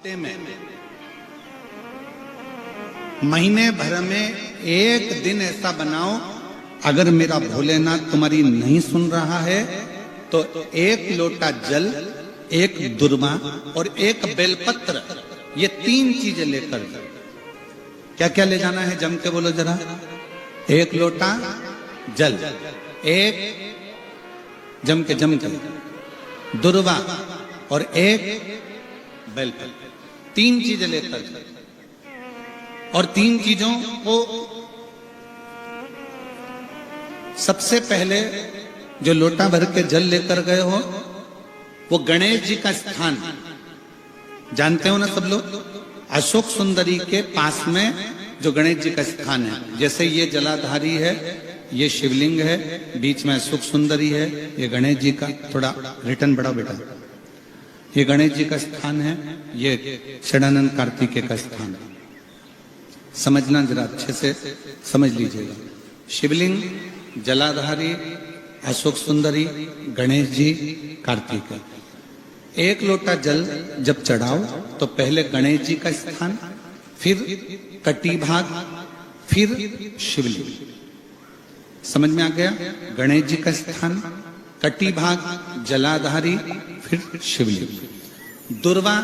हफ्ते में, महीने भर में एक दिन ऐसा बनाओ, अगर मेरा भोलेनाथ तुम्हारी नहीं सुन रहा है तो एक लोटा जल, एक दुर्वा और एक बेलपत्र, ये 3 चीजें लेकर। क्या क्या ले जाना है जम के बोलो जरा। एक लोटा जल, एक जम के दुर्वा और एक बेलपत्र, 3 चीजें लेकर। और 3 चीजों को सबसे पहले जो लोटा भर के जल लेकर गए हो वो गणेश जी का स्थान जानते हो ना सब लोग। अशोक सुंदरी के पास में जो गणेश जी का स्थान है, जैसे ये जलाधारी है, ये शिवलिंग है, बीच में अशोक सुंदरी है, ये गणेश जी का, थोड़ा रिटर्न बढ़ाओ बेटा, ये गणेश जी का स्थान है, ये षडानंद कार्तिकेय का स्थान है। समझना जरा अच्छे से समझ लीजिएगा। शिवलिंग, जलाधारी, अशोक सुंदरी, गणेश जी, कार्तिकेय। एक लोटा जल जब चढ़ाओ तो पहले गणेश जी का स्थान, फिर कटी भाग, फिर शिवलिंग। समझ में आ गया? गणेश जी का स्थान, कटी भाग, जलाधारी, फिर शिवलिंग। दुर्वा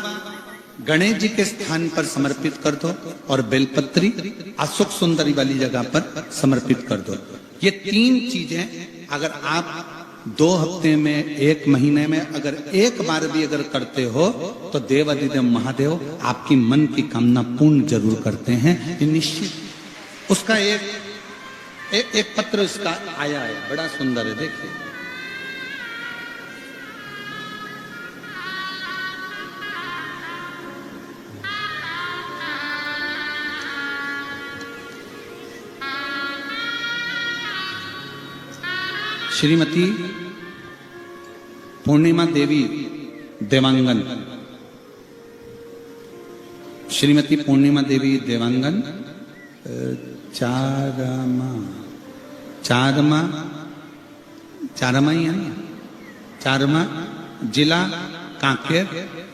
गणेश जी के स्थान पर समर्पित कर दो और बेलपत्री अशोक सुंदरी वाली जगह पर समर्पित कर दो। ये 3 चीजें अगर आप 2 हफ्ते में, 1 महीने में अगर एक बार भी अगर करते हो तो देवाधिदेव महादेव आपकी मन की कामना पूर्ण जरूर करते हैं, ये निश्चित। उसका एक पत्र इसका आया है, बड़ा सुंदर है, देखिए। श्रीमती पूर्णिमा देवी देवांगन, श्रीमती पूर्णिमा देवी देवांगन, चारमा ही है ना, चारमा जिला कांकेर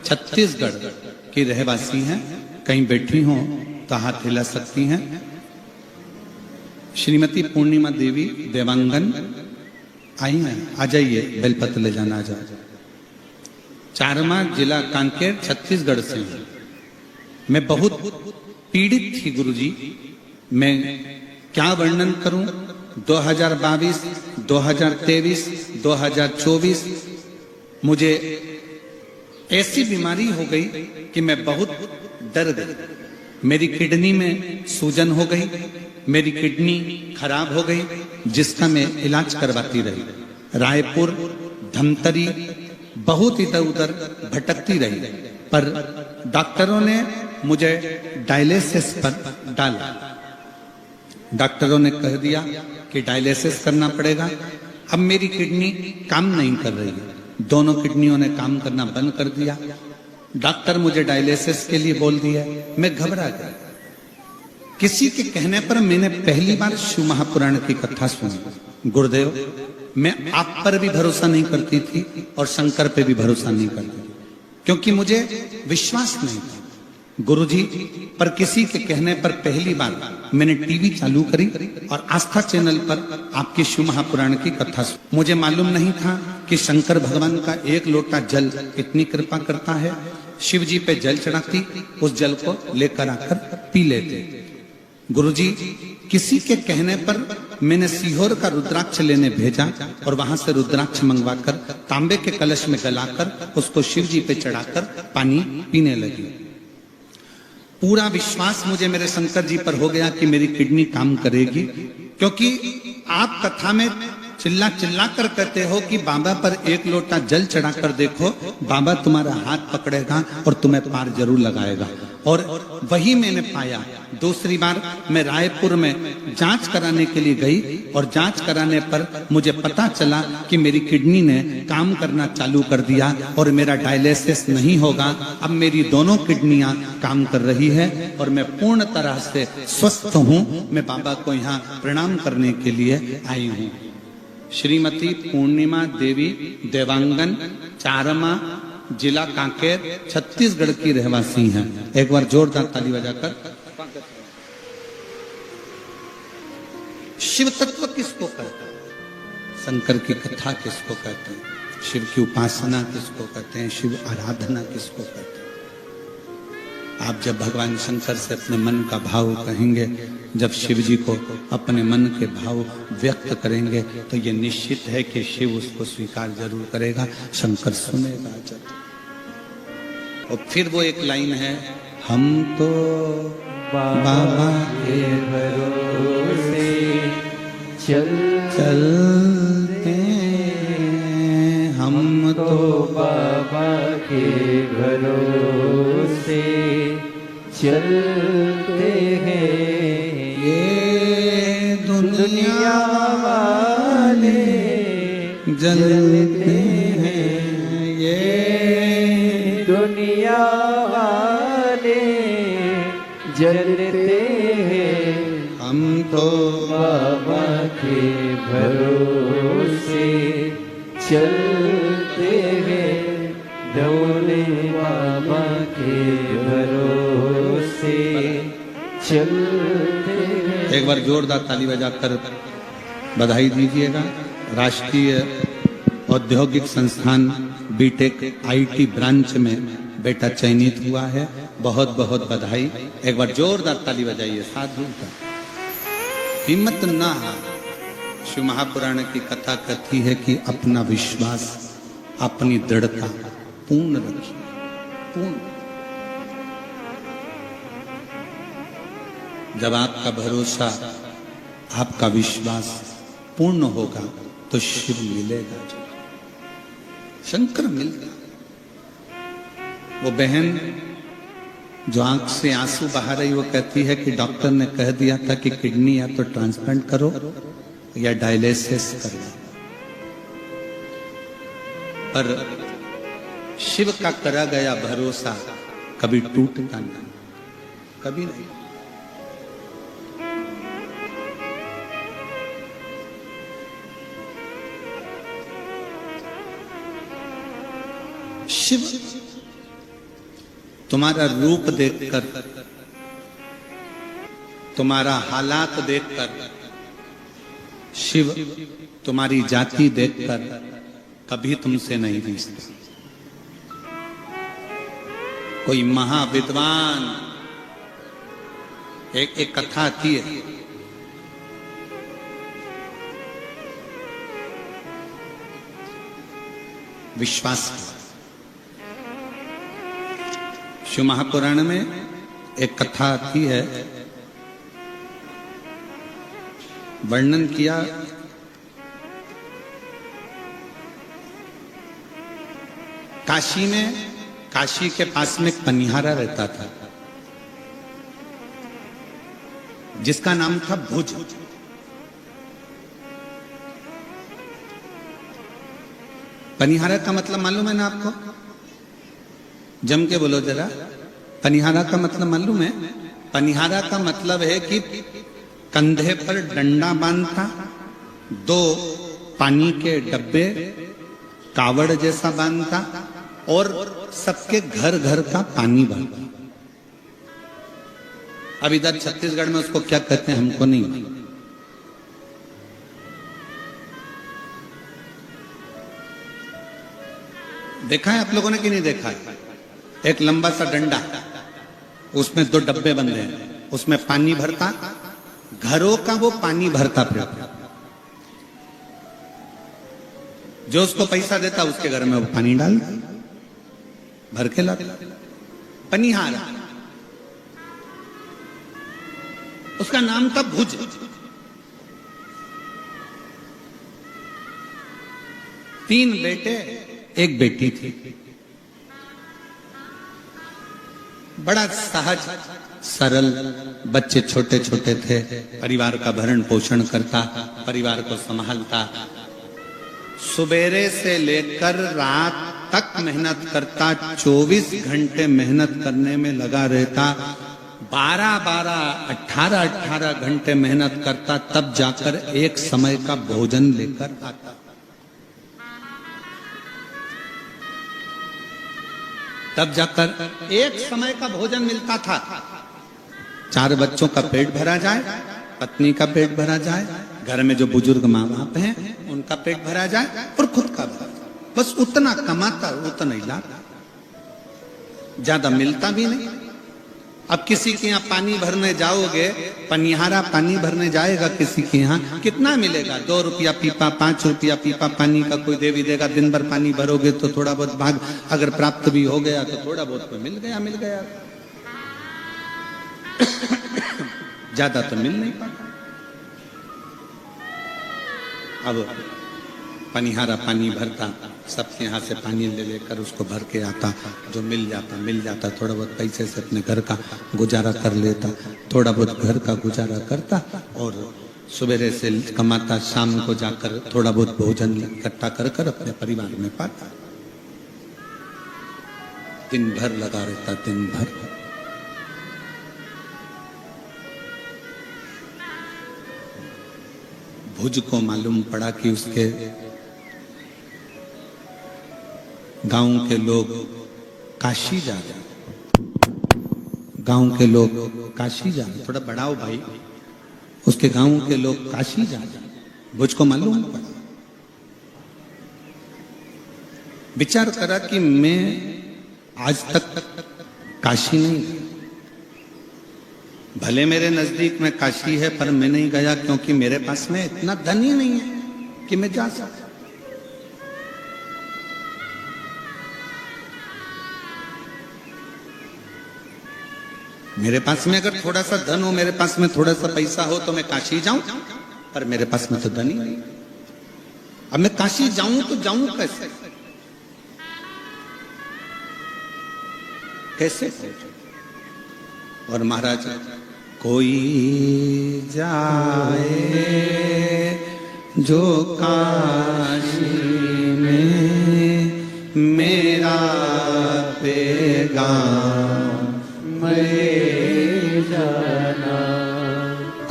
छत्तीसगढ़ की रहवासी हैं। कहीं बैठी हो तो हाथ हिला सकती हैं। श्रीमती पूर्णिमा देवी देवांगन आई हैं, आ जाइए, बेलपत्र ले जाना, आ जाओ। चारमा जिला कांकेर छत्तीसगढ़ से हूं। मैं बहुत पीड़ित थी गुरुजी, मैं क्या वर्णन करूं। 2022, 2023, 2024 मुझे ऐसी बीमारी हो गई कि मैं बहुत डर गई। मेरी किडनी में सूजन हो गई, मेरी किडनी खराब हो गई, जिसका मैं इलाज करवाती रही। रायपुर, धमतरी, बहुत इधर उधर भटकती रही, पर डॉक्टरों ने मुझे डायलिसिस पर डाला। डॉक्टरों ने कह दिया कि डायलिसिस करना पड़ेगा। अब मेरी किडनी काम नहीं कर रही है, दोनों किडनियों ने काम करना बंद कर दिया। डॉक्टर मुझे डायलिसिस के लिए बोल दिया। मैं घबरा गया। किसी के कहने पर मैंने पहली बार शिव महापुराण की कथा सुनी। गुरुदेव, मैं आप पर भी भरोसा नहीं करती थी और शंकर पे भी भरोसा नहीं करती थी, क्योंकि मुझे विश्वास नहीं था गुरुजी पर। किसी के कहने पर पहली बार मैंने टीवी चालू करी और आस्था चैनल पर आपकी शिव महापुराण की कथा सुनी। मुझे मालूम नहीं था कि शंकर भगवान का एक लोटा जल इतनी कृपा करता है। शिव जी पे जल चढ़ाती, उस जल को लेकर आकर पी लेते। गुरुजी, किसी के कहने पर मैंने सीहोर का रुद्राक्ष लेने भेजा और वहां से रुद्राक्ष मंगवाकर तांबे के कलश में गलाकर उसको शिव जी पे चढ़ाकर पानी पीने लगी। पूरा विश्वास मुझे मेरे शंकर जी पर हो गया कि मेरी किडनी काम करेगी, क्योंकि आप कथा में चिल्ला चिल्ला कर कहते हो कि बाबा पर एक लोटा जल चढ़ाकर देखो, बाबा तुम्हारा हाथ पकड़ेगा और तुम्हें पार जरूर लगाएगा। और वही मैंने पाया। दूसरी बार मैं रायपुर में जांच कराने के लिए गई और जांच कराने पर मुझे पता चला कि मेरी किडनी ने काम करना चालू कर दिया और मेरा डायलिसिस नहीं होगा। अब मेरी दोनों किडनियां काम कर रही है और मैं पूर्ण तरह से स्वस्थ हूं। मैं बाबा को यहाँ प्रणाम करने के लिए आई हूँ। श्रीमती पूर्णिमा देवी देवांगन, चारमा जिला कांकेर, छत्तीसगढ़ की रहवासी हैं। एक बार जोरदार ताली बजाकर। शिव तत्व किसको कहते हैं? शंकर की कथा किसको कहते हैं? शिव की उपासना किसको कहते हैं? शिव आराधना किसको कहते हैं? आप जब भगवान शंकर से अपने मन का भाव कहेंगे, जब शिव जी को अपने मन के भाव व्यक्त करेंगे, तो ये निश्चित है कि शिव उसको स्वीकार जरूर करेगा, शंकर सुनेगा जब। और फिर वो एक लाइन है, हम तो बाबा के भरोसे चलते, हम तो बाबा के भरोसे चलते हैं, ये दुनिया वाले जलते हैं, ये दुनिया वाले जलते हैं, हम तो बाबा के भरोसे चलते हैं, डोले बाबा के भरोसे चलते हैं। एक बार जोरदार ताली बजाकर बधाई दीजिएगा। राष्ट्रीय औद्योगिक संस्थान बीटेक आईटी ब्रांच में बेटा चयनित हुआ है, बहुत बहुत बधाई। एक बार जोरदार ताली बजाइए साधु का। हिम्मत ना, शिव महापुराण की कथा कहती है कि अपना विश्वास, अपनी दृढ़ता पूर्ण रखिए, पूर्ण। जब आपका भरोसा, आपका विश्वास पूर्ण होगा तो शिव मिलेगा, शंकर मिलेगा। वो बहन जो आंख से आंसू बहा रही, वो कहती है कि डॉक्टर ने कह दिया था कि किडनी या तो ट्रांसप्लांट करो या डायलिसिस करो, पर शिव का करा गया भरोसा कभी टूटता नहीं, कभी नहीं। शिव तुम्हारा रूप देखकर, तुम्हारा हालात देखकर, शिव तुम्हारी जाति देखकर कभी तुमसे नहीं रिश्ता। कोई महाविद्वान, एक कथा आती है, विश्वास। शिव महापुराण में एक कथा आती है, वर्णन किया काशी में, काशी के पास में एक पनिहारा रहता था जिसका नाम था भुज। पनिहारा का मतलब मालूम है ना आपको? जम के बोलो जरा, पनिहारा का मतलब मालूम है? पनिहारा का मतलब है कि कंधे पर डंडा बांधता, दो पानी के डब्बे कावड़ जैसा बांधता और सबके घर घर का पानी भरता। अब इधर छत्तीसगढ़ में उसको क्या कहते हैं हमको नहीं। देखा है आप लोगों ने कि नहीं देखा है? एक लंबा सा डंडा, उसमें दो डब्बे बंधे हैं, उसमें पानी भरता, घरों का वो पानी भरता फिरता। जो उसको पैसा देता उसके घर में वो पानी डाल भर के लाता। पनिहारा, उसका नाम था भुज। तीन बेटे एक बेटी थी। बड़ा सहज सरल, बच्चे छोटे छोटे थे, परिवार का भरण पोषण करता, परिवार को संभालता, सुबेरे से लेकर रात तक मेहनत करता, 24 घंटे मेहनत करने में लगा रहता, 12-12, 18-18 घंटे मेहनत करता, तब जाकर एक समय का भोजन लेकर आता। तब जाकर एक समय का भोजन मिलता था। 4 बच्चों का पेट भरा जाए, पत्नी का पेट भरा जाए, घर में जो बुजुर्ग माँ बाप हैं उनका पेट भरा जाए और खुद का भरा जाए। बस उतना कमाता, उतना ही लाता, ज्यादा मिलता भी नहीं। अब किसी के यहाँ पानी भरने जाओगे, पनिहारा पानी भरने जाएगा किसी के यहाँ, कितना मिलेगा? 2 रुपया पीपा, 5 रुपया पीपा पानी का कोई दे भी देगा। दिन भर पानी भरोगे तो थोड़ा बहुत भाग अगर प्राप्त भी हो गया तो थोड़ा बहुत तो मिल गया। ज्यादा तो मिल नहीं पाता। अब पनिहारा पानी भरता, सबके यहाँ से पानी ले लेकर उसको भर के आता, जो मिल जाता थोड़ा बहुत पैसे से अपने घर का गुजारा कर लेता, थोड़ा बहुत घर का गुजारा करता और सवेरे से कमाता, शाम को जाकर थोड़ा बहुत भोजन इकट्ठा कर अपने परिवार में पाता। दिन भर लगा रहता, दिन भर। भुज को मालूम पड़ा कि उसके गांव के लोग काशी जा रहे, गांव के लोग काशी जा रहे, थोड़ा बढ़ाओ भाई, उसके गांव के लोग काशी जा रहे। भुज को मालूम पड़ा, विचार करा कि मैं आज तक काशी नहीं गया। भले मेरे नजदीक में काशी है पर मैं नहीं गया क्योंकि मेरे पास में इतना धन ही नहीं है कि मैं जा सकता। मेरे पास में अगर थोड़ा सा धन हो, मेरे पास में थोड़ा सा पैसा हो तो मैं काशी जाऊं, पर मेरे पास में तो धन ही नहीं। अब मैं काशी जाऊं तो जाऊं कैसे? कैसे? और महाराज, कोई जाए जो काशी में मेरा पैगाम ले जाना।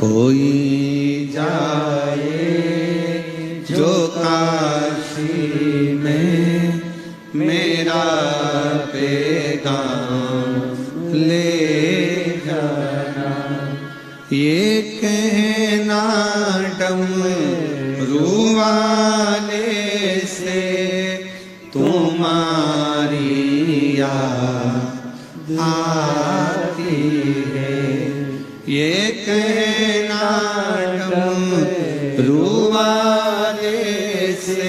कोई जाए जो काशी में मेरा पैगाम ले जाना। ये कहना डमरू वाले से तुम्हारी याद आती है। ये कहना डमरू वाले से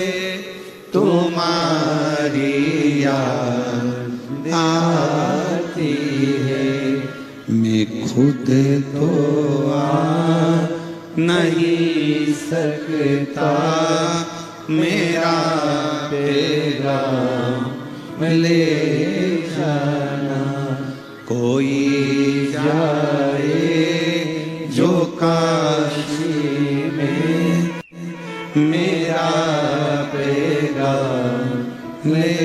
तुम्हारी याद आती है। मैं खुद तो आ नहीं सकता, मेरा पैगाम ले जाना। कोई जाए जो काशी में मेरा पैगाम ले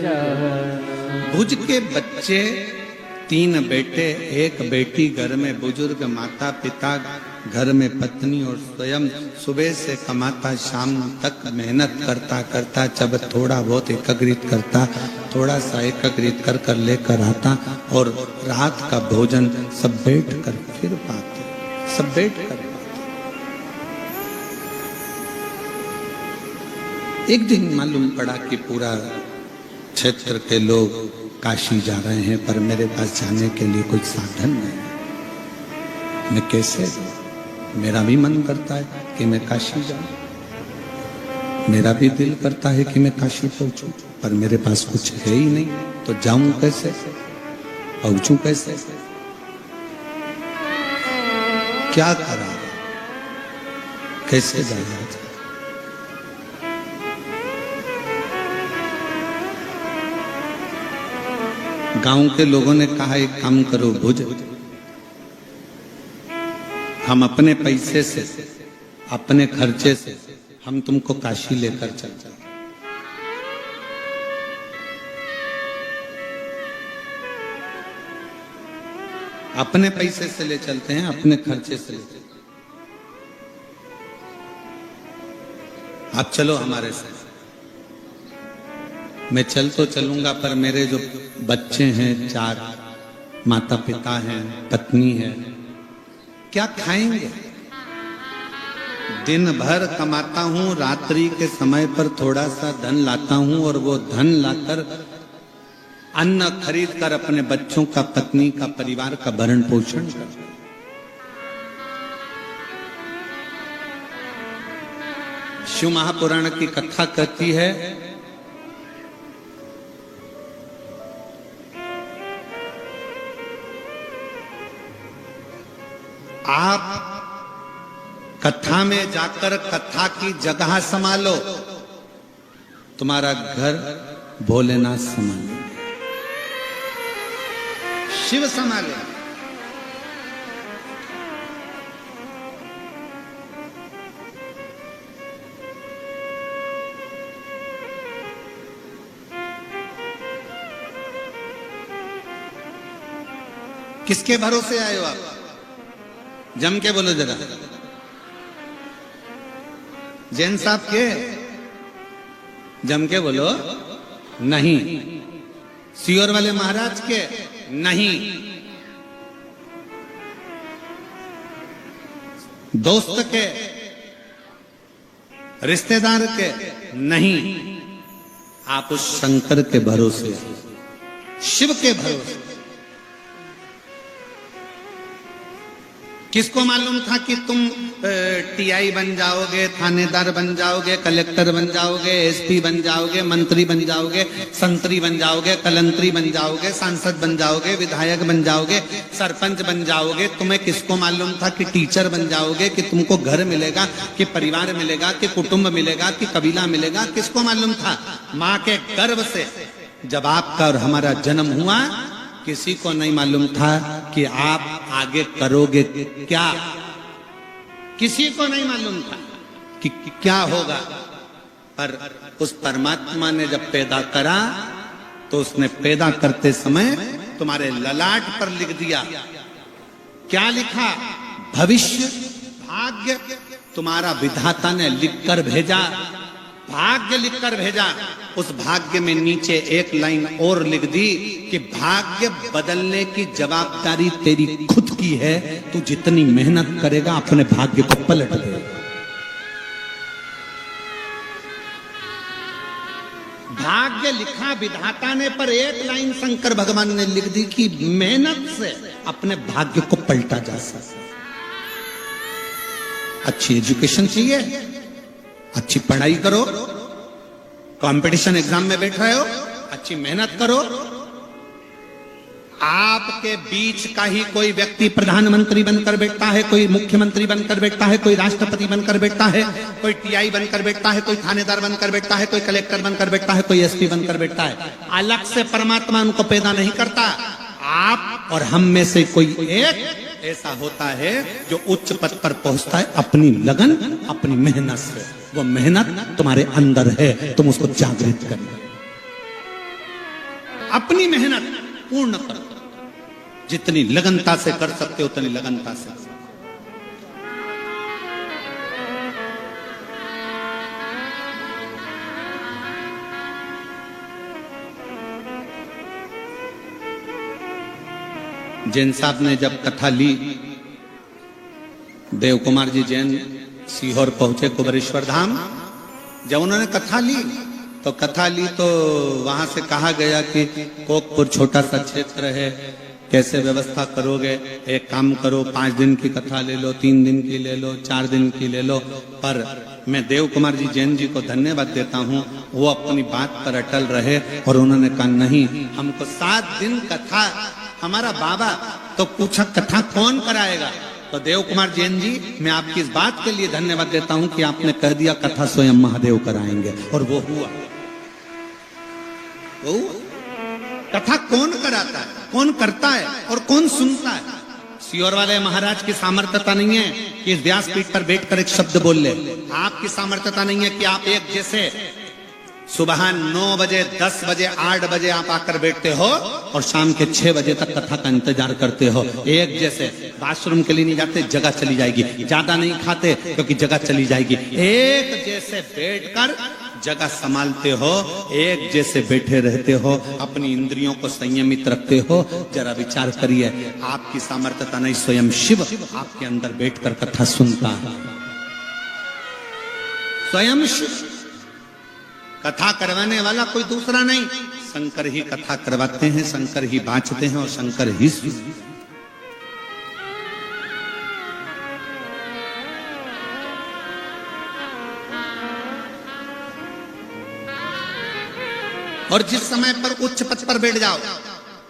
जाना। भुज के बच्चे 3 बेटे 1 बेटी, घर में बुजुर्ग माता पिता, घर में पत्नी और स्वयं सुबह से कमाता, शाम तक मेहनत करता करता जब थोड़ा बहुत एकत्रित करता, थोड़ा सा एकत्रित कर लेकर आता और रात का भोजन सब बैठ कर फिर पाते, सब बैठ कर पाते। एक दिन मालूम पड़ा कि पूरा क्षेत्र के लोग काशी जा रहे हैं पर मेरे पास जाने के लिए कोई साधन नहीं। मैं कैसे? मेरा भी मन करता है कि मैं काशी जाऊं, मेरा भी दिल करता है कि मैं काशी पहुंचूं, पर मेरे पास कुछ है ही नहीं, तो जाऊं कैसे, पहुंचूं कैसे? क्या करा, कैसे जाया? गांव के लोगों ने कहा एक काम करो भुज, हम अपने पैसे से, अपने खर्चे से हम तुमको काशी लेकर चलते हैं। अपने पैसे से ले चलते हैं, अपने खर्चे से ले चलते हैं। आप चलो हमारे साथ। मैं चल तो चलूंगा पर मेरे जो बच्चे हैं, 4 माता पिता हैं, पत्नी है, क्या खाएंगे? दिन भर कमाता हूं, रात्रि के समय पर थोड़ा सा धन लाता हूं और वो धन लाकर अन्न खरीद कर अपने बच्चों का, पत्नी का, परिवार का भरण पोषण करता। शिव महापुराण की कथा कहती है, आप कथा में जाकर कथा की जगह संभालो, तुम्हारा घर भोलेनाथ संभाले, शिव संभाले। किसके भरोसे आए हो आप? जम के बोलो जरा। जैन साहब के? जम के बोलो। नहीं। सियोर वाले महाराज के? नहीं। दोस्त के, रिश्तेदार के? नहीं। आप उस शंकर के भरोसे, शिव के भरोसे। किसको मालूम था कि तुम टीआई बन जाओगे, थानेदार बन जाओगे, कलेक्टर बन जाओगे, एसपी बन जाओगे, मंत्री बन जाओगे, संतरी बन जाओगे, कलंतरी बन जाओगे, सांसद बन जाओगे, विधायक बन जाओगे, सरपंच बन जाओगे? तुम्हें किसको मालूम था कि टीचर बन जाओगे, कि तुमको घर मिलेगा, कि परिवार मिलेगा, कि कुटुंब मिलेगा, कि कबीला मिलेगा? किसको मालूम था? माँ के गर्भ से जब आपका और हमारा जन्म हुआ, किसी को नहीं मालूम था कि आप आगे करोगे क्या। किसी को नहीं मालूम था कि क्या होगा। पर उस परमात्मा ने जब पैदा करा तो उसने पैदा करते समय तुम्हारे ललाट पर लिख दिया। क्या लिखा? भविष्य, भाग्य। तुम्हारा विधाता ने लिखकर भेजा, भाग्य लिखकर भेजा। उस भाग्य में नीचे एक लाइन और लिख दी कि भाग्य बदलने की जवाबदारी तेरी खुद की है। तू जितनी मेहनत करेगा अपने भाग्य को पलट देगा। भाग्य लिखा विधाता ने, पर एक लाइन शंकर भगवान ने लिख दी कि मेहनत से अपने भाग्य को पलटा जा सकता। अच्छी एजुकेशन चाहिए, अच्छी पढ़ाई करो, कंपटीशन एग्जाम में बैठ रहे हो, अच्छी मेहनत करो। आपके बीच का ही कोई व्यक्ति प्रधानमंत्री बनकर बैठता है, कोई मुख्यमंत्री बनकर बैठता है, कोई राष्ट्रपति बनकर बैठता है, कोई टीआई बनकर बैठता है, कोई थानेदार बनकर बैठता है, कोई कलेक्टर बनकर बैठता है, कोई एसपी बनकर बैठता है। अलग से परमात्मा उनको पैदा नहीं करता। आप और हम में से कोई एक ऐसा होता है जो उच्च पद पर पहुंचता है अपनी लगन, अपनी मेहनत से। वो मेहनत तुम्हारे अंदर है, तुम उसको जागृत करना। अपनी मेहनत पूर्ण करो, जितनी लगनता से कर सकते हो उतनी लगनता से। जैन साहब ने जब कथा ली, देव कुमार जी जैन सीहोर पहुंचे, कुबरेश्वर धाम। जब उन्होंने कथा ली तो वहां से कहा गया कि कोकपुर छोटा सा क्षेत्र है, कैसे व्यवस्था करोगे? एक काम करो, 5 दिन की कथा ले लो, 3 दिन की ले लो, 4 दिन की ले लो। पर मैं देव कुमार जी जैन जी को धन्यवाद देता हूँ, वो अपनी बात पर अटल रहे और उन्होंने कहा नहीं, हमको 7 दिन कथा। हमारा बाबा तो पूछा कथा कौन कराएगा? तो देव कुमार जैन जी, मैं आपकी इस बात के लिए धन्यवाद देता हूं कि आपने कह दिया कथा स्वयं महादेव कराएंगे, और वो हुआ। कथा कौन कराता है, कौन करता है और कौन सुनता है? सियोर वाले महाराज की सामर्थ्यता नहीं है कि इस व्यासपीठ पर बैठकर एक शब्द बोल ले। आपकी सामर्थ्यता नहीं है कि आप एक जैसे सुबह 9 बजे, 10 बजे, 8 बजे आप आकर बैठते हो और शाम के 6 बजे तक कथा का इंतजार करते हो। एक जैसे बाथरूम के लिए नहीं जाते, जगह चली जाएगी। ज्यादा नहीं खाते क्योंकि जगह चली जाएगी। एक जैसे बैठकर जगह संभालते हो, एक जैसे बैठे रहते हो, अपनी इंद्रियों को संयमित रखते हो। जरा विचार करिए, आपकी सामर्थ्यता नहीं, स्वयं शिव आपके अंदर बैठकर कथा सुनता है। स्वयं शिव, कथा करवाने वाला कोई दूसरा नहीं, शंकर ही कथा करवाते हैं, शंकर ही बांचते हैं और शंकर ही और जिस समय पर उच्च पद पर बैठ जाओ,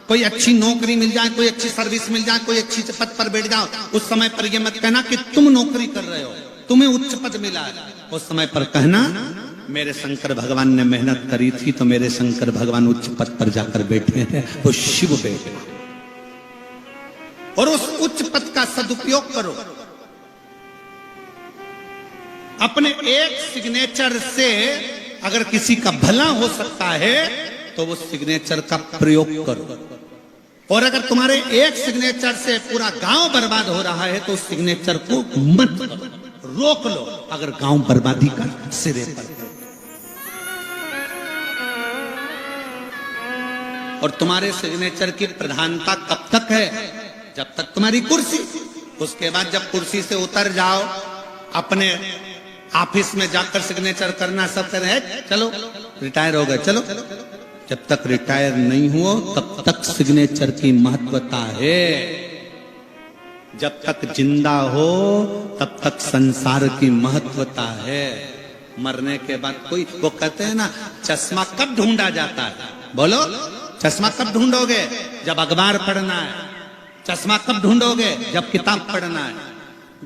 कोई अच्छी नौकरी मिल जाए, कोई अच्छी सर्विस मिल जाए, कोई अच्छी पद पर बैठ जाओ, उस समय पर यह मत कहना कि तुम नौकरी कर रहे हो, तुम्हें उच्च पद मिला है। उस समय पर कहना मेरे शंकर भगवान ने मेहनत करी थी तो मेरे शंकर भगवान उच्च पद पर जाकर बैठे हैं, वो शिव बैठे। और उस उच्च पद का सदुपयोग करो। अपने एक सिग्नेचर से अगर किसी का भला हो सकता है तो वो सिग्नेचर का प्रयोग करो। और अगर तुम्हारे एक सिग्नेचर से पूरा गांव बर्बाद हो रहा है तो उस सिग्नेचर को मत रोक लो, अगर गांव बर्बादी का सिरे पर। और तुम्हारे सिग्नेचर की प्रधानता कब तक है? जब तक तुम्हारी कुर्सी। उसके बाद जब कुर्सी से उतर जाओ, अपने ऑफिस में जाकर सिग्नेचर करना, सब करें चलो रिटायर हो गए, चलो। जब तक रिटायर नहीं हुआ तब तक सिग्नेचर की महत्वता है। जब तक जिंदा हो तब तक संसार की महत्वता है। मरने के बाद कोई, वो कहते हैं ना, चश्मा कब ढूंढा जाता है? बोलो, चश्मा कब ढूंढोगे? जब अखबार पढ़ना है। चश्मा कब ढूंढोगे? जब किताब पढ़ना है।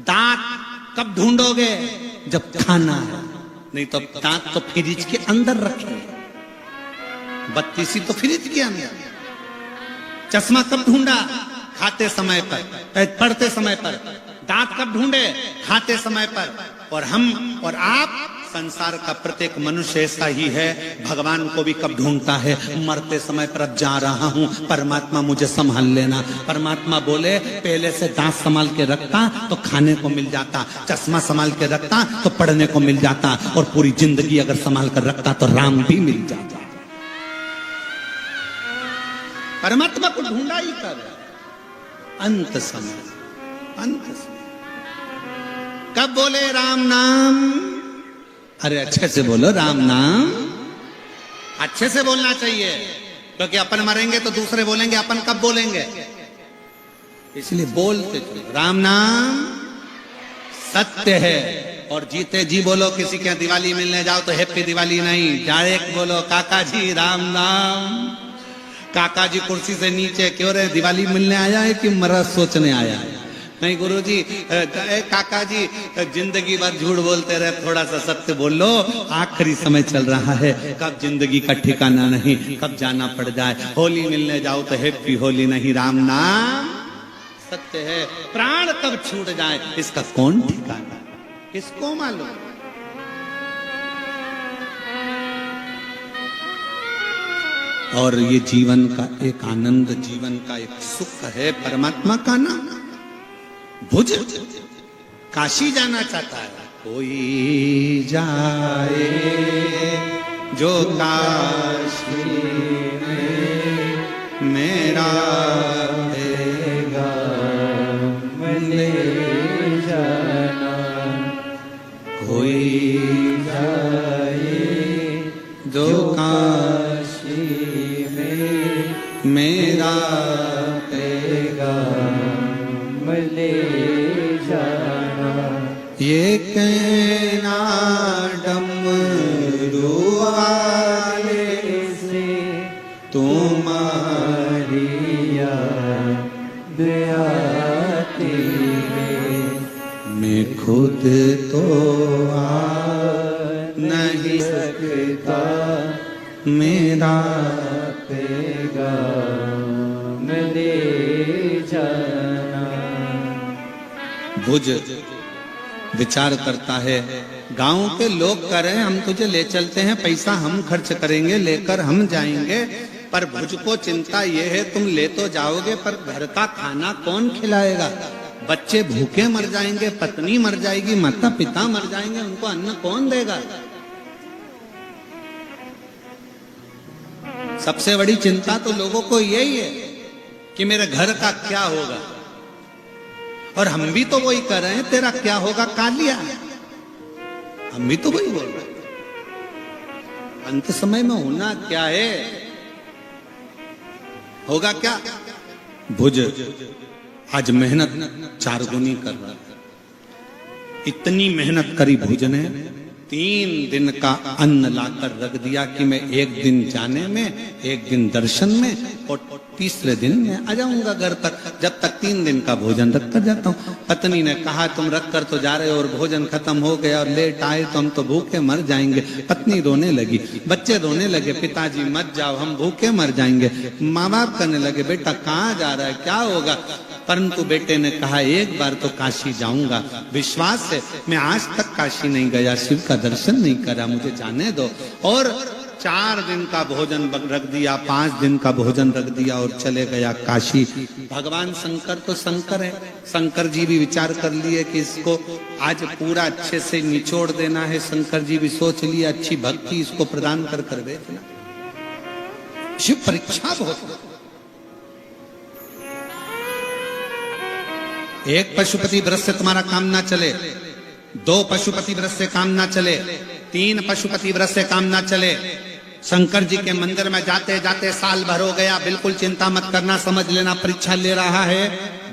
दांत कब ढूंढोगे? जब खाना है। नहीं तो दांत तो फ्रिज के अंदर रखे, बत्तीसी तो फ्रिज के अंदर। चश्मा कब ढूंढा? खाते समय पर, पढ़ते समय पर। दांत कब ढूंढे? खाते समय पर। और हम और आप, संसार का प्रत्येक मनुष्य ऐसा ही है। भगवान को भी कब ढूंढता है? मरते समय पर, अब जा रहा हूं, परमात्मा मुझे संभाल लेना। परमात्मा बोले पहले से दांत संभाल के रखता तो खाने को मिल जाता, चश्मा संभाल के रखता तो पढ़ने को मिल जाता, और पूरी जिंदगी अगर संभाल कर रखता तो राम भी मिल जाता। परमात्मा को ढूंढा ही कर अंत समय। अंत समय कब बोले राम नाम? अरे अच्छे से बोलो राम नाम, अच्छे से बोलना चाहिए, क्योंकि अपन मरेंगे तो दूसरे बोलेंगे, अपन कब बोलेंगे? इसलिए बोलते चलो राम नाम सत्य है। और जीते जी बोलो। किसी के दिवाली मिलने जाओ तो हैप्पी दिवाली नहीं, डायरेक्ट बोलो काका जी राम नाम। काका जी कुर्सी से नीचे, क्यों रे दिवाली मिलने आया है कि मरा सोचने आया है? नहीं गुरुजी, काका जी जिंदगी भर झूठ बोलते रहे, थोड़ा सा सत्य बोल लो। आखिरी समय चल रहा है, कब जिंदगी का ठिकाना नहीं, कब जाना पड़ जाए। होली मिलने जाओ तो हैप्पी होली नहीं, राम नाम सत्य है। प्राण कब छूट जाए इसका कौन ठिकाना, किसको मालूम? और ये जीवन का एक आनंद, जीवन का एक सुख है, परमात्मा का नाम। भुज काशी जाना चाहता है कोई जाए जो काशी में मेरा ले जाना। कोई जाए जो काशी में मेरा ले जाना। ये कहना डमरू वाले से तुम्हारी याद आती है। मैं खुद तो आ नहीं सकता, मेरा पैगाम ले जाना। भुज विचार करता है, गांव के लोग कह रहे हैं हम तुझे ले चलते हैं, पैसा हम खर्च करेंगे, लेकर हम जाएंगे। पर भुज को चिंता यह है तुम ले तो जाओगे पर घर का खाना कौन खिलाएगा? बच्चे भूखे मर जाएंगे, पत्नी मर जाएगी, माता पिता मर जाएंगे, उनको अन्न कौन देगा? सबसे बड़ी चिंता तो लोगों को यही है कि मेरे घर का क्या होगा। और हम भी तो वही कर रहे हैं, तेरा क्या होगा कालिया, हम भी तो वही बोल रहे हैं। अंत समय में होना क्या है, होगा क्या। भुज आज मेहनत 4 गुनी कर रहा है। इतनी मेहनत करी भुज ने, 3 दिन का अन्न लाकर रख दिया कि मैं 1 दिन जाने में, 1 दिन दर्शन में और तीसरे दिन मैं आ जाऊंगा घर पर। जब तक 3 दिन का भोजन रख कर जाता हूँ। पत्नी ने कहा तुम रख कर तो जा रहे हो और भोजन खत्म हो गया और लेट आए तो हम तो भूखे मर जाएंगे। पत्नी रोने लगी, बच्चे रोने लगे, पिताजी मत जाओ हम भूखे मर जाएंगे। माँ बाप कहने लगे बेटा कहाँ जा रहा है, क्या होगा। परंतु बेटे ने कहा एक बार तो काशी जाऊंगा, विश्वास है, मैं आज तक काशी नहीं गया, शिव का दर्शन नहीं करा, मुझे जाने दो। और 4 दिन का भोजन रख दिया, 5 दिन का भोजन रख दिया और चले गया काशी। भगवान शंकर तो शंकर है, शंकर जी भी विचार कर लिए कि इसको आज पूरा अच्छे से निचोड़ देना है। शंकर जी भी सोच लिए अच्छी भक्ति इसको प्रदान कर कर भेजना। शिव परीक्षा बहुत। एक पशुपति व्रत से तुम्हारा काम ना चले, 2 पशुपति व्रत से काम ना चले, 3 पशुपति व्रत से काम ना चले। शंकर जी के मंदिर में जाते जाते साल भर हो गया, बिल्कुल चिंता मत करना, समझ लेना परीक्षा ले रहा है,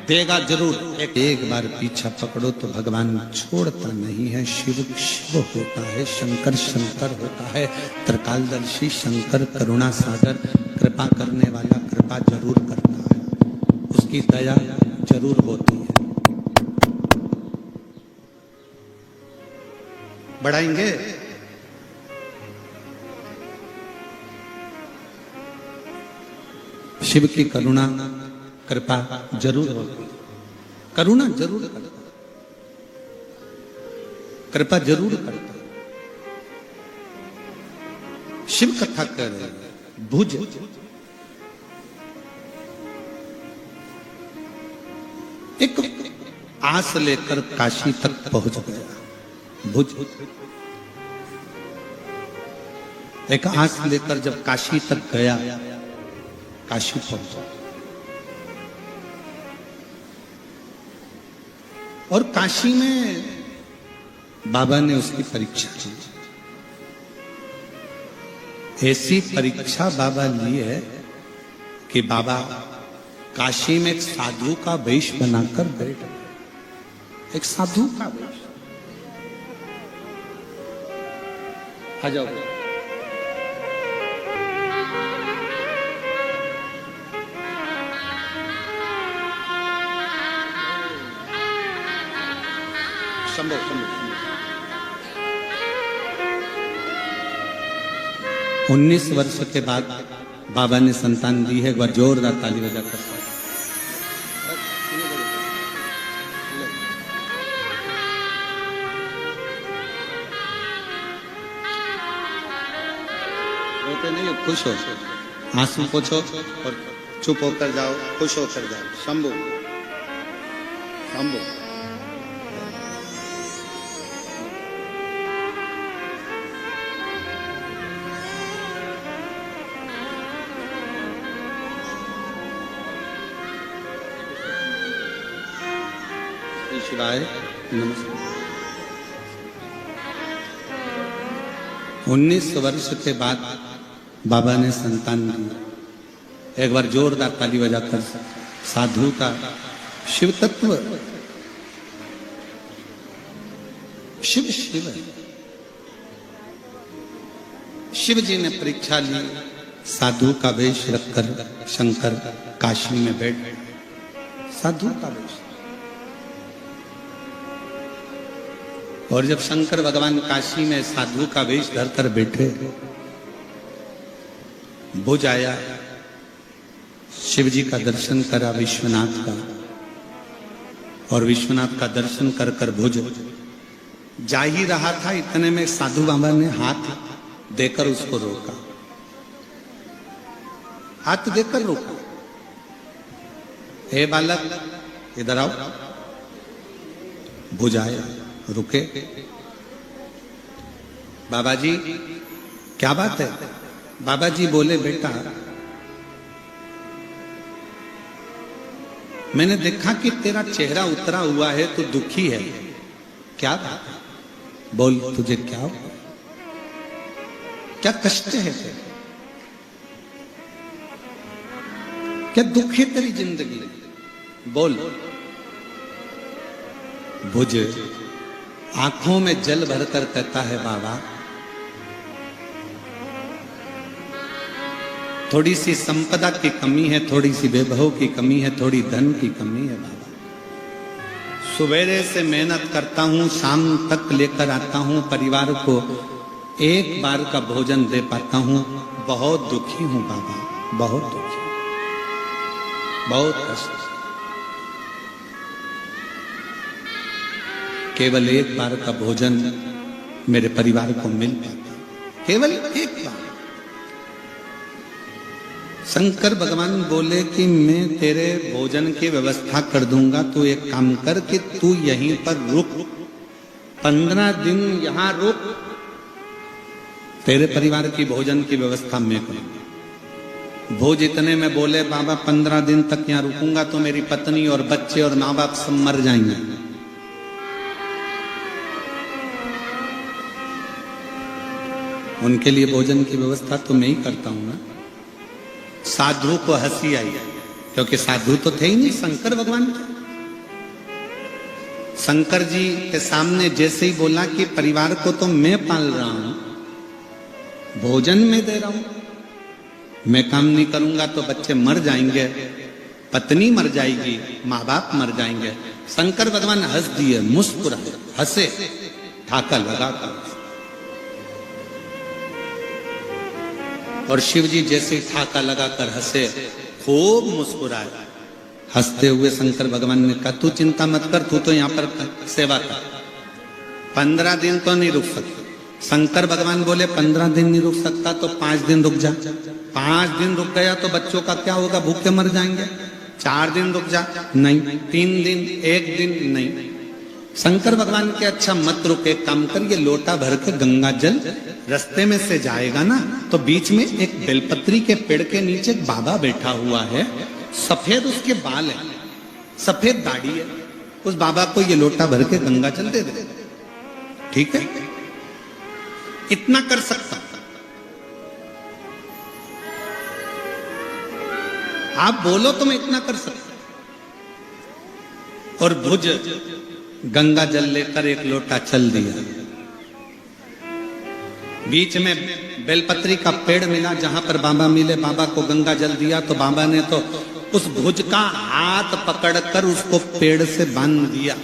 देगा जरूर। एक बार पीछा पकड़ो तो भगवान छोड़ता नहीं है। शिव शिव होता है, शंकर शंकर होता है, त्रिकालदर्शी शंकर करुणा सागर, कृपा करने वाला कृपा जरूर करता है, उसकी दया जरूर होती है। बढ़ाएंगे शिव की करुणा कृपा जरूर होगी, करुणा जरूर करता, कृपा जरूर करता। शिव कथा कर रहे हैं। भुज एक आस लेकर काशी तक पहुंच गया। भुज एक आस लेकर जब काशी तक गया, काशी पहुंचा और काशी में बाबा ने उसकी परीक्षा ली। ऐसी परीक्षा बाबा ली है कि बाबा काशी में एक साधु का वेश बनाकर बैठ गए। एक साधु का वेश। आ जाओ। संभव 19 वर्ष के बाद बाबा ने संतान दी है। एक बार जोरदार ताली बजाकर। रोते नहीं हो, खुश हो, आंसू पोछो और चुप होकर जाओ, खुश होकर जाओ। शंभू शंभू। शिवाय नमस्कार। 19 वर्ष के बाद बाबा ने संतान दी। एक बार जोरदार ताली बजाकर साधु का शिव तत्व। शिव शिव शिव जी ने परीक्षा ली। साधु का वेश रखकर शंकर काशी में बैठ गए। साधु का वेश। और जब शंकर भगवान काशी में साधु का वेश धरकर बैठे, भुज आया, शिव जी का दर्शन करा विश्वनाथ का, और विश्वनाथ का दर्शन कर कर भुज जा ही रहा था। इतने में साधु बाबा ने हाथ देकर उसको रोका। हाथ देकर रोका, हे बालक इधर आओ। भुज आया, रुके। बाबा जी क्या बात है? बाबा जी बोले बेटा मैंने देखा कि तेरा चेहरा उतरा हुआ है, तू दुखी है, क्या बात है? बोल, तुझे क्या हो, क्या कष्ट है तेरे, क्या दुख है तेरी जिंदगी, बोल। भुज आंखों में जल भरकर कहता है, बाबा थोड़ी सी संपदा की कमी है, थोड़ी सी वैभव की कमी है, थोड़ी धन की कमी है बाबा। सवेरे से मेहनत करता हूं, शाम तक लेकर आता हूं, परिवार को एक बार का भोजन दे पाता हूं, बहुत दुखी हूं बाबा, बहुत दुखी, बहुत कष्ट। केवल एक बार का भोजन मेरे परिवार को मिल पाता, केवल एक बार। शंकर भगवान बोले कि मैं तेरे भोजन की व्यवस्था कर दूंगा, तू एक काम कर कि तू यहीं पर रुक, 15 दिन यहां रुक, तेरे परिवार की भोजन की व्यवस्था मैं करूंगा। भोज इतने में बोले, बाबा 15 दिन तक यहां रुकूंगा तो मेरी पत्नी और बच्चे और माँ बाप सब मर जाएंगे। उनके लिए भोजन की व्यवस्था तो मैं ही करता हूं ना। साधु को हंसी आई, क्योंकि साधु तो थे ही नहीं, शंकर भगवान थे। शंकर जी के सामने जैसे ही बोला कि परिवार को तो मैं पाल रहा हूं, भोजन में दे रहा हूं, मैं काम नहीं करूंगा तो बच्चे मर जाएंगे, पत्नी मर जाएगी, माँ बाप मर जाएंगे। शंकर भगवान हंस दिए, मुस्कुराए, हंसे, ठाका लगाकर। और शिव जी जैसे ठाका लगाकर हंसे, खूब मुस्कुराए। हंसते हुए शंकर भगवान ने कहा, तू चिंता मत कर, तू तो यहाँ पर सेवा कर, 15 दिन तो नहीं रुक सकता। शंकर भगवान बोले 15 दिन नहीं रुक सकता तो 5 दिन रुक जा। 5 दिन रुक गया तो बच्चों का क्या होगा, भूखे मर जाएंगे। 4 दिन रुक जा, नहीं। 3 दिन, 1 दिन, नहीं। शंकर भगवान के अच्छा मत रुक, एक काम कर, ये लोटा भर के गंगा जल रास्ते में से जाएगा ना, तो बीच में एक बेलपत्री के पेड़ के नीचे एक बाबा बैठा हुआ है, सफेद उसके बाल है, सफेद दाढ़ी है, उस बाबा को ये लोटा भर के गंगा जल दे दे, ठीक है? इतना कर सकता, आप बोलो तो मैं इतना कर सकता। और भुज गंगा जल लेकर एक लोटा चल दिया। बीच में बेलपत्री का पेड़ मिला, जहां पर बाबा मिले, बाबा को गंगा जल दिया तो बाबा ने तो उस भुज का हाथ पकड़कर उसको पेड़ से बांध दिया।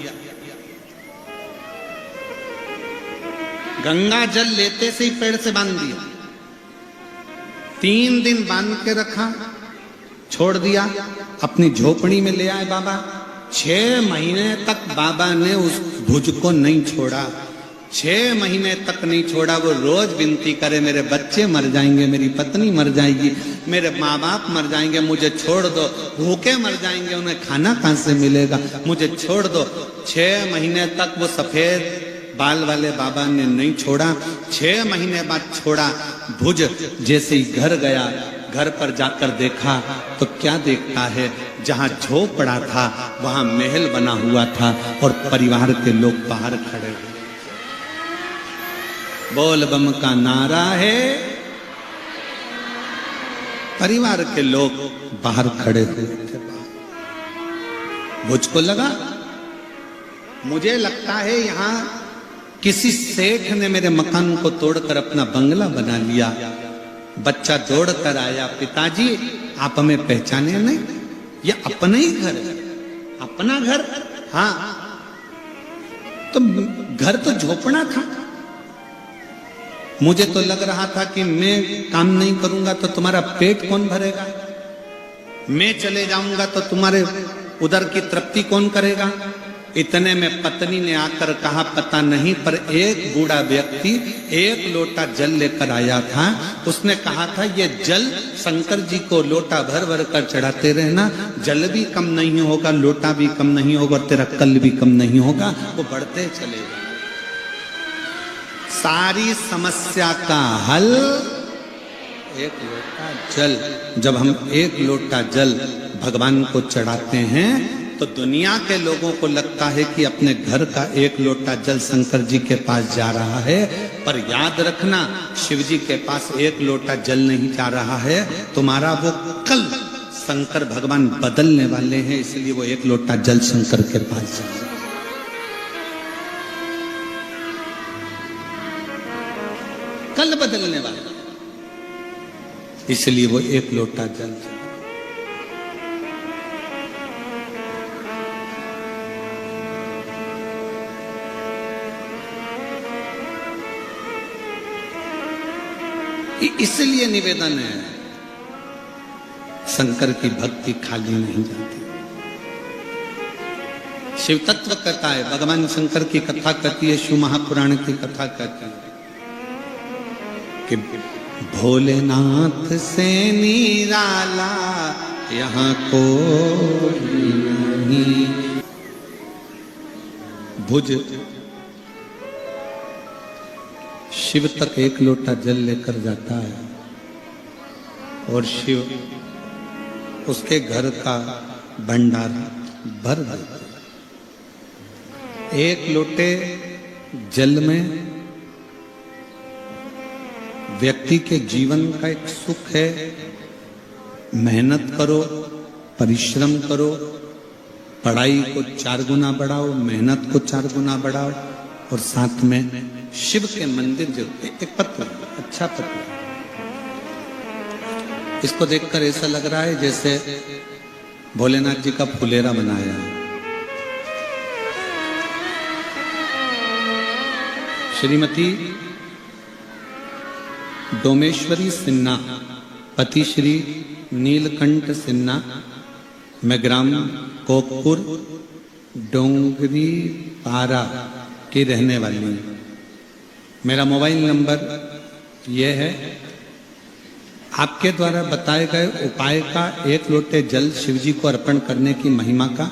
गंगा जल लेते से ही पेड़ से बांध दिया। 3 दिन बांध के रखा, छोड़ दिया, अपनी झोपड़ी में ले आए बाबा। 6 महीने तक बाबा ने उस भुज को नहीं छोड़ा, 6 महीने तक नहीं छोड़ा। वो रोज विनती करे, मेरे बच्चे मर जाएंगे, मेरी पत्नी मर जाएगी, मेरे माँ बाप मर जाएंगे, मुझे छोड़ दो, भूखे मर जाएंगे, उन्हें खाना कहाँ से मिलेगा, मुझे छोड़ दो। 6 महीने तक वो सफेद बाल वाले बाबा ने नहीं छोड़ा। 6 महीने बाद छोड़ा। भुज जैसे ही घर गया, घर पर जाकर देखा तो क्या देखता है, जहां झोपड़ा था वहां महल बना हुआ था और परिवार के लोग बाहर खड़े हुए। बोल बम का नारा है, परिवार के लोग बाहर खड़े हुए थे। भुज को लगा, मुझे लगता है यहां किसी सेठ ने मेरे मकान को तोड़कर अपना बंगला बना लिया। बच्चा दौड़ कर आया, पिताजी आप हमें पहचाने नहीं, ये अपना ही घर है। अपना घर? हाँ। तो घर तो झोपड़ा था। मुझे तो लग रहा था कि मैं काम नहीं करूंगा तो तुम्हारा पेट कौन भरेगा, मैं चले जाऊंगा तो तुम्हारे उधर की तृप्ति कौन करेगा। इतने में पत्नी ने आकर कहा, पता नहीं, पर एक बूढ़ा व्यक्ति 1 लोटा जल लेकर आया था। उसने कहा था, ये जल शंकर जी को लोटा भर भर कर चढ़ाते रहना, जल भी कम नहीं होगा, लोटा भी कम नहीं होगा, तेरा कल भी कम नहीं होगा, वो बढ़ते चलेगा। सारी समस्या का हल 1 लोटा जल। जब हम 1 लोटा जल भगवान को चढ़ाते हैं तो दुनिया के लोगों को लगता है कि अपने घर का एक लोटा जल शंकर जी के पास जा रहा है, पर याद रखना शिव जी के पास एक लोटा जल नहीं जा रहा है, तुम्हारा वो कल शंकर भगवान बदलने वाले हैं, इसलिए वो एक लोटा जल शंकर के पास जा रहा है। कल बदलने वाला, इसलिए वो एक लोटा जल। इसलिए निवेदन है, शंकर की भक्ति खाली नहीं जाती। शिव तत्व कथा है, भगवान शंकर की कथा कहती है, शिव महापुराण की कथा कहती है कि भोलेनाथ से निराला यहाँ कोई नहीं। भुज शिव तक एक लोटा जल लेकर जाता है और शिव उसके घर का भंडारा भर देता है। एक लोटे जल में व्यक्ति के जीवन का एक सुख है। मेहनत करो, परिश्रम करो, पढ़ाई को 4 गुना बढ़ाओ, मेहनत को 4 गुना बढ़ाओ, और साथ में शिव के मंदिर जो एक पत्र, अच्छा पत्र, इसको देखकर ऐसा लग रहा है जैसे भोलेनाथ जी का फुलेरा बनाया है। श्रीमती डोमेश्वरी सिन्हा, पति श्री नीलकंठ सिन्हा, मैं ग्राम कोकपुर डोंगरी पारा की रहने वाली हूँ। मेरा मोबाइल नंबर यह है। आपके द्वारा बताए गए उपाय का एक लोटे जल शिव जी को अर्पण करने की महिमा का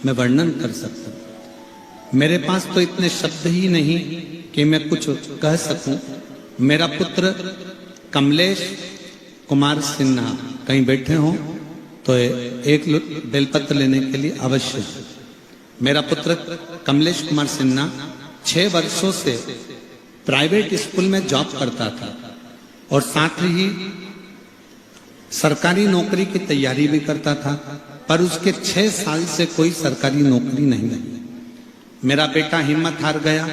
मैं वर्णन कर सकता हूँ। मेरे पास तो इतने शब्द ही नहीं कि मैं कुछ कह सकूं। मेरा पुत्र कमलेश कुमार सिन्हा कहीं बैठे हों तो एक बेलपत्र लेने के लिए अवश्य। मेरा पुत्र कमलेश कुमार सिन्हा 6 वर्षों से प्राइवेट स्कूल में जॉब करता था और साथ ही सरकारी नौकरी की तैयारी भी करता था, पर उसके 6 साल से कोई सरकारी नौकरी नहीं लगी। मेरा बेटा हिम्मत हार गया।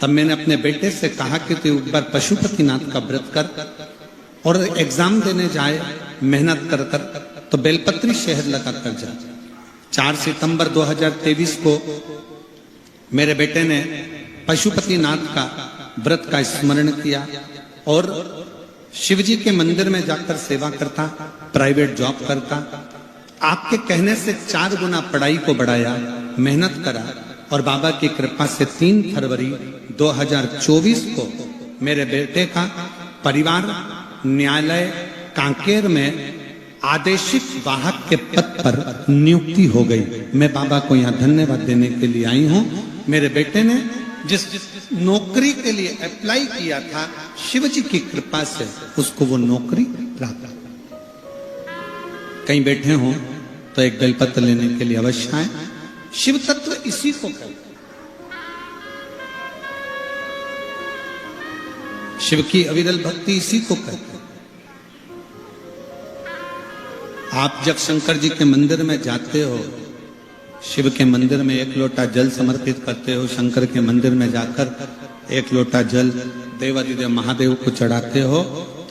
तब मैंने अपने बेटे से कहा कि तू एक बार पशुपतिनाथ का व्रत कर और एग्जाम देने जाए, मेहनत कर कर तो बेलपत्री शहर लगा कर जा। 4 सितंबर 2023 को मेरे बेटे ने पशुपतिनाथ का व्रत का स्मरण किया और शिवजी के मंदिर में जाकर सेवा करता, प्राइवेट जॉब करता। आपके कहने से 4 गुना पढ़ाई को बढ़ाया, मेहनत करा और बाबा की कृपा से 3 फरवरी 2024 को मेरे बेटे का परिवार न्यायालय कांकेर में आदेशिक वाहक के पद पर नियुक्ति हो गई। मैं बाबा को यहाँ धन्यवाद देने के लिए आई हूँ। मेरे बेटे ने जिस नौकरी के लिए अप्लाई किया था, शिव जी की कृपा से उसको वो नौकरी प्राप्त। कहीं बैठे हो तो एक बेलपत्र लेने के लिए अवश्य आए। शिव तत्व इसी को कहते हैं। शिव की अविरल भक्ति इसी को कहते हैं। आप जब शंकर जी के मंदिर में जाते हो, शिव के मंदिर में एक लोटा जल समर्पित करते हो, शंकर के मंदिर में जाकर एक लोटा जल देवादिदेव महादेव को चढ़ाते हो,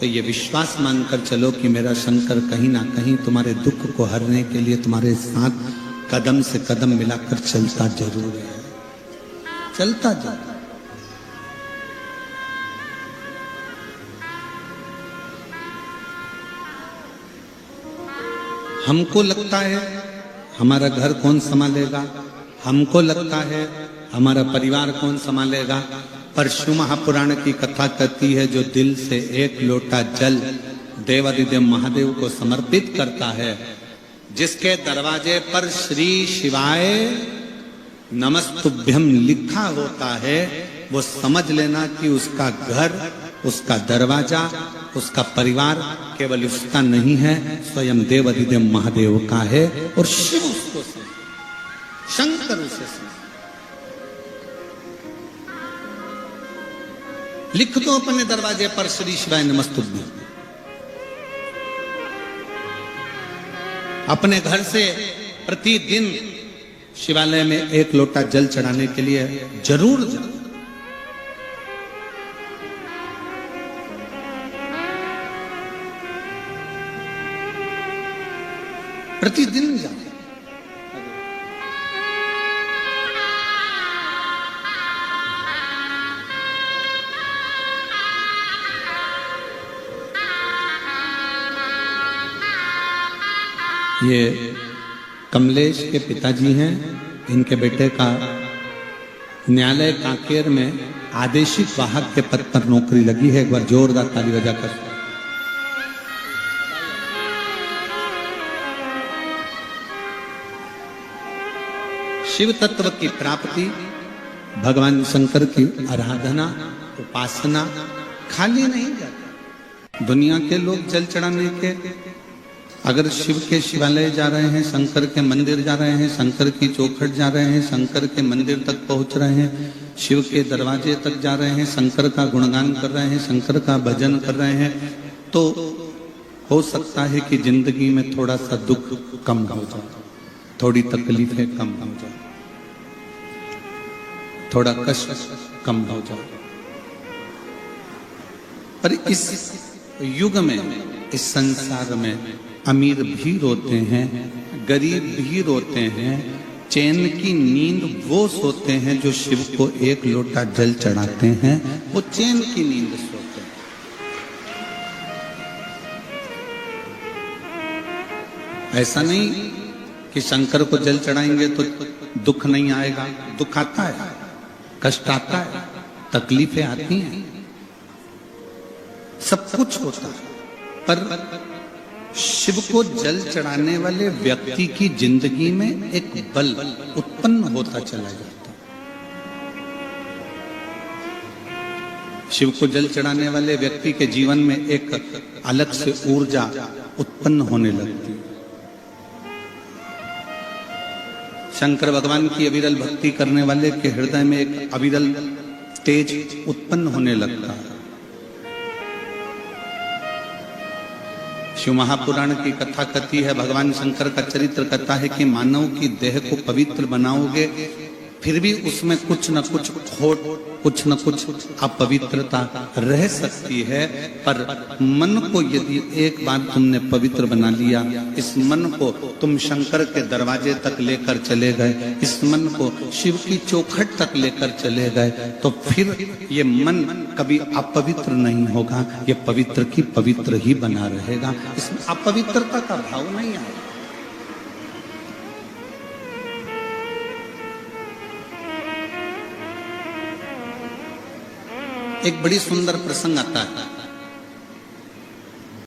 तो ये विश्वास मानकर चलो कि मेरा शंकर कहीं ना कहीं तुम्हारे दुख को हरने के लिए तुम्हारे साथ कदम से कदम मिलाकर चलता जरूर है, चलता जरूर। हमको लगता है हमारा घर कौन संभालेगा, हमको लगता है हमारा परिवार कौन संभालेगा, पर शिव महापुराण की कथा कहती है जो दिल से एक लोटा जल देवादिदेव महादेव को समर्पित करता है, जिसके दरवाजे पर श्री शिवाय नमस्तुभ्यम लिखा होता है, वो समझ लेना कि उसका घर, उसका दरवाजा, उसका परिवार केवल उसका नहीं है, स्वयं देवादिदेव महादेव का है और शिव उसको शंकर उसे सुना। लिख दो अपने दरवाजे पर श्री शिवाय नमस्तुभ्यं। अपने घर से प्रतिदिन शिवालय में एक लोटा जल चढ़ाने के लिए जरूर जाओ। प्रतिदिन जाओ। ये कमलेश के पिताजी हैं, इनके बेटे का न्यायालय कांकेर में आदेशिक वाहक के पद पर नौकरी लगी है। एक बार जोरदार ताली बजाकर। शिव तत्व की प्राप्ति, भगवान शंकर की आराधना, उपासना खाली नहीं जाती। दुनिया के लोग जल चढ़ाने के, अगर शिव के शिवालय जा रहे हैं, शंकर के मंदिर जा रहे हैं, शंकर की चौखट जा रहे हैं, शंकर के मंदिर तक पहुंच रहे हैं, शिव के दरवाजे तक जा रहे हैं, शंकर का गुणगान कर रहे हैं, शंकर का भजन कर रहे हैं, तो हो सकता है कि जिंदगी में थोड़ा सा दुख कम हो जाए, थोड़ी तकलीफें कम हो जाए, थोड़ा कष्ट कम हो जाए। पर इस युग में, इस संसार में अमीर भी रोते हैं, गरीब भी रोते हैं। चैन की नींद वो सोते हैं जो शिव को एक लोटा जल चढ़ाते हैं, वो चैन की नींद सोते हैं। ऐसा नहीं कि शंकर को जल चढ़ाएंगे तो दुख नहीं आएगा। दुख आता है, कष्ट आता है, तकलीफें आती हैं, सब कुछ होता है, पर शिव को जल चढ़ाने वाले व्यक्ति की जिंदगी में एक बल उत्पन्न होता चला जाता है। शिव को जल चढ़ाने वाले व्यक्ति के जीवन में एक अलग से ऊर्जा उत्पन्न होने लगती है। शंकर भगवान की अविरल भक्ति करने वाले के हृदय में एक अविरल तेज उत्पन्न होने लगता है। शिव महापुराण की कथा कहती है, भगवान शंकर का चरित्र कहता है कि मानव की देह को पवित्र बनाओगे, फिर भी उसमें कुछ न कुछ खोट, कुछ न कुछ अपवित्रता रह सकती है। पर मन को यदि एक बार तुमने पवित्र बना लिया, इस मन को तुम शंकर के दरवाजे तक लेकर चले गए, इस मन को शिव की चौखट तक लेकर चले गए, तो फिर ये मन कभी अपवित्र नहीं होगा, ये पवित्र की पवित्र ही बना रहेगा। इसमें अपवित्रता का भाव नहीं आएगा। एक बड़ी सुंदर प्रसंग आता है।